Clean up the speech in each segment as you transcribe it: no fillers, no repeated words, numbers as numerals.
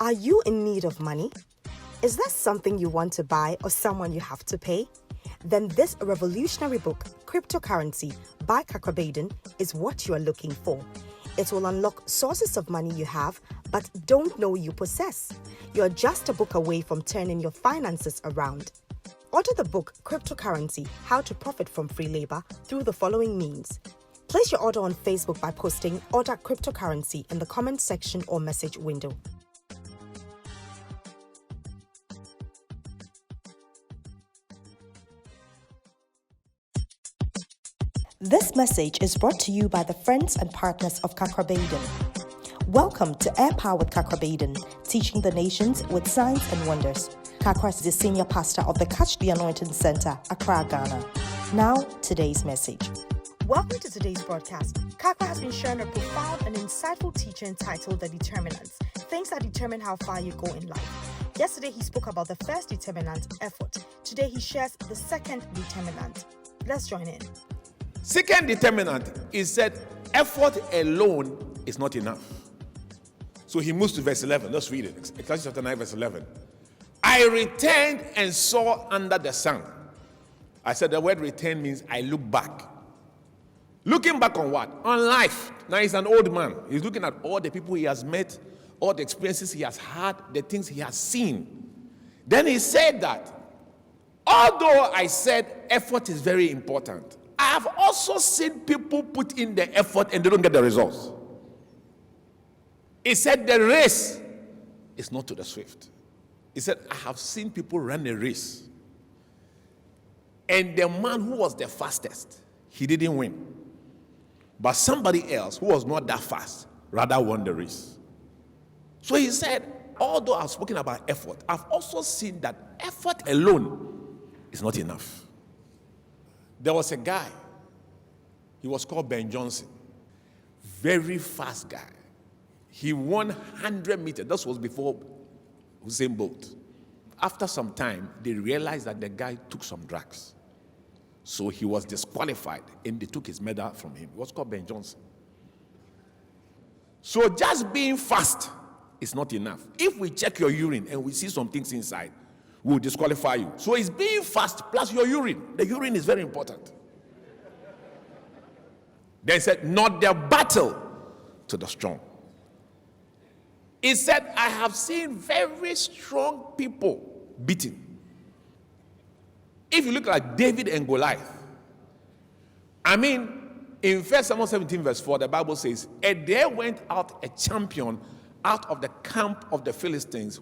Are you in need of money? Is there something you want to buy or someone you have to pay? Then this revolutionary book, Cryptocurrency by Kakra, is what you are looking for. It will unlock sources of money you have but don't know you possess. You're just a book away from turning your finances around. Order the book Cryptocurrency, How to Profit from Free Labor through the following means. Place your order on Facebook by posting Order Cryptocurrency in the comment section or message window. This message is brought to you by the friends and partners of Kakra. Welcome to Air Power with Kakra, teaching the nations with signs and wonders. Kakra is the senior pastor of the Catch the Anointing Center, Accra, Ghana. Now, today's message. Welcome to today's broadcast. Kakra has been sharing a profound and insightful teaching entitled The Determinants, things that determine how far you go in life. Yesterday, he spoke about the first determinant, effort. Today, he shares the second determinant. Let's join in. Second determinant is that effort alone is not enough. So he moves to verse 11. Let's read it. Ecclesiastes chapter 9, verse 11. I returned and saw under the sun. I said the word return means I look back. Looking back on what? On life. Now he's an old man. He's looking at all the people he has met, all the experiences he has had, the things he has seen. Then he said that, although I said effort is very important, I have also seen people put in the effort and they don't get the results. He said the race is not to the swift. He said, I have seen people run a race. And the man who was the fastest, he didn't win. But somebody else who was not that fast rather won the race. So he said, although I've spoken about effort, I've also seen that effort alone is not enough. There was a guy, he was called Ben Johnson, very fast guy. He won 100 meters. This was before Usain Bolt. After some time, they realized that the guy took some drugs. So he was disqualified and they took his medal from him. He was called Ben Johnson. So just being fast is not enough. If we check your urine and we see some things inside, will disqualify you. So it's being fast plus your urine. The urine is very important. They said, not the battle to the strong. He said, I have seen very strong people beaten. If you look at David and Goliath, I mean, in 1 Samuel 17 verse 4, the Bible says, and there went out a champion out of the camp of the Philistines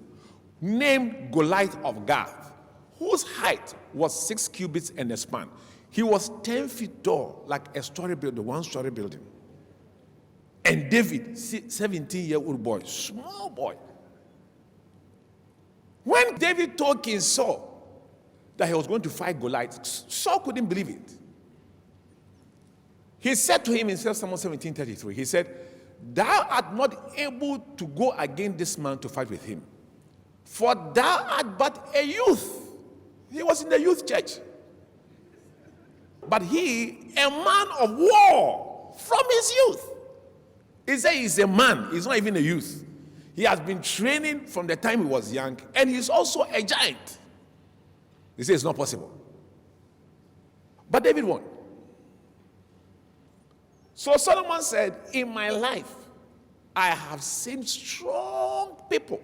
named Goliath of Gath, whose height was 6 cubits and a span. He was 10 feet tall, like a story building, one-story building. And David, 17-year-old boy, small boy. When David told King Saul that he was going to fight Goliath, Saul couldn't believe it. He said to him in 1 Samuel 17:33, he said, thou art not able to go against this man to fight with him. For thou art but a youth. He was in the youth church. But he, a man of war from his youth. He said he's a man. He's not even a youth. He has been training from the time he was young. And he's also a giant. He said it's not possible. But David won. So Solomon said, in my life, I have seen strong people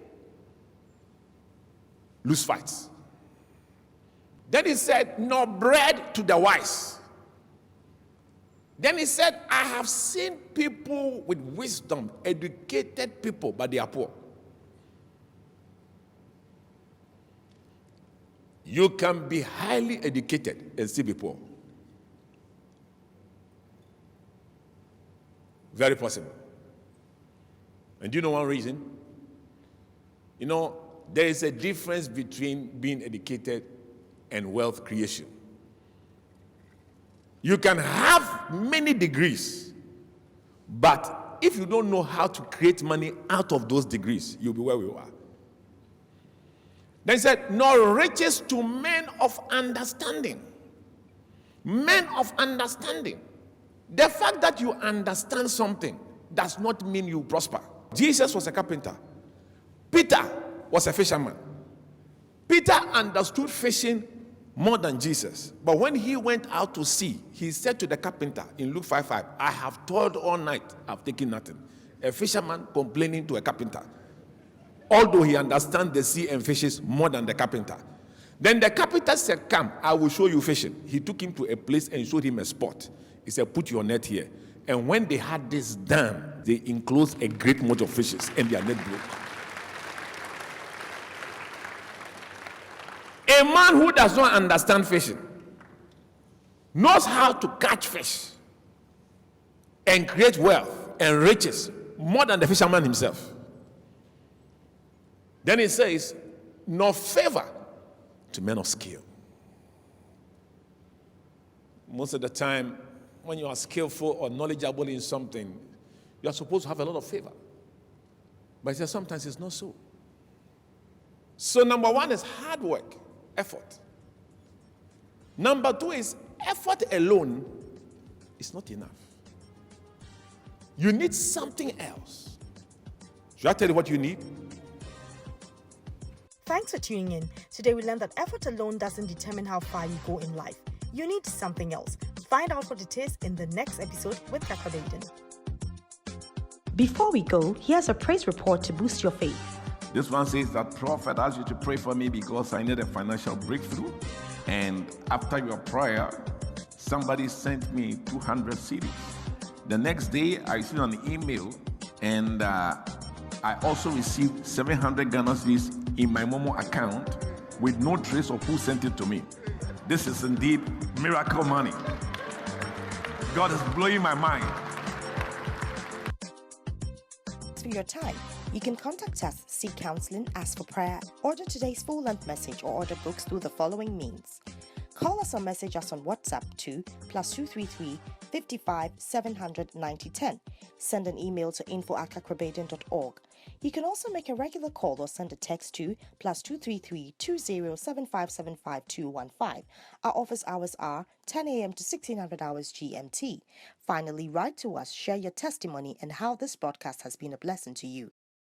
lose fights. Then he said, nor bread to the wise. Then he said, I have seen people with wisdom, educated people, but they are poor. You can be highly educated and still be poor. Very possible. And do you know one reason? You know, there is a difference between being educated and wealth creation. You can have many degrees, but if you don't know how to create money out of those degrees, you'll be where we are. Then he said, nor riches to men of understanding. Men of understanding. The fact that you understand something does not mean you prosper. Jesus was a carpenter. Peter was a fisherman. Peter understood fishing more than Jesus. But when he went out to sea, he said to the carpenter in Luke 5:5, I have toiled all night, I've taken nothing. A fisherman complaining to a carpenter, although he understands the sea and fishes more than the carpenter. Then the carpenter said, come, I will show you fishing. He took him to a place and showed him a spot. He said, put your net here. And when they had this done, they enclosed a great multitude of fishes and their net broke. A man who does not understand fishing knows how to catch fish and create wealth and riches more than the fisherman himself. Then he says, nor favor to men of skill. Most of the time, when you are skillful or knowledgeable in something, you are supposed to have a lot of favor. But he says sometimes it's not so. So number one is hard work, effort. Number two is effort alone is not enough. You need something else. Should I tell you what you need? Thanks for tuning in. Today we learned that effort alone doesn't determine how far you go in life. You need something else. Find out what it is in the next episode with Kakra. Before we go, here's a praise report to boost your faith. This one says that Prophet asked you to pray for me because I need a financial breakthrough. And after your prayer, somebody sent me 200 CDs. The next day, I received an email and I also received 700 Ghana cedis in my Momo account with no trace of who sent it to me. This is indeed miracle money. God is blowing my mind. Thanks for your time. You can contact us, seek counseling, ask for prayer, order today's full-length message, or order books through the following means. Call us or message us on WhatsApp to +233 55 700 9010. Send an email to info@kakrabaden.org. You can also make a regular call or send a text to +233 20 7575 215. Our office hours are 10 a.m. to 1600 hours GMT. Finally, write to us, share your testimony and how this broadcast has been a blessing to you.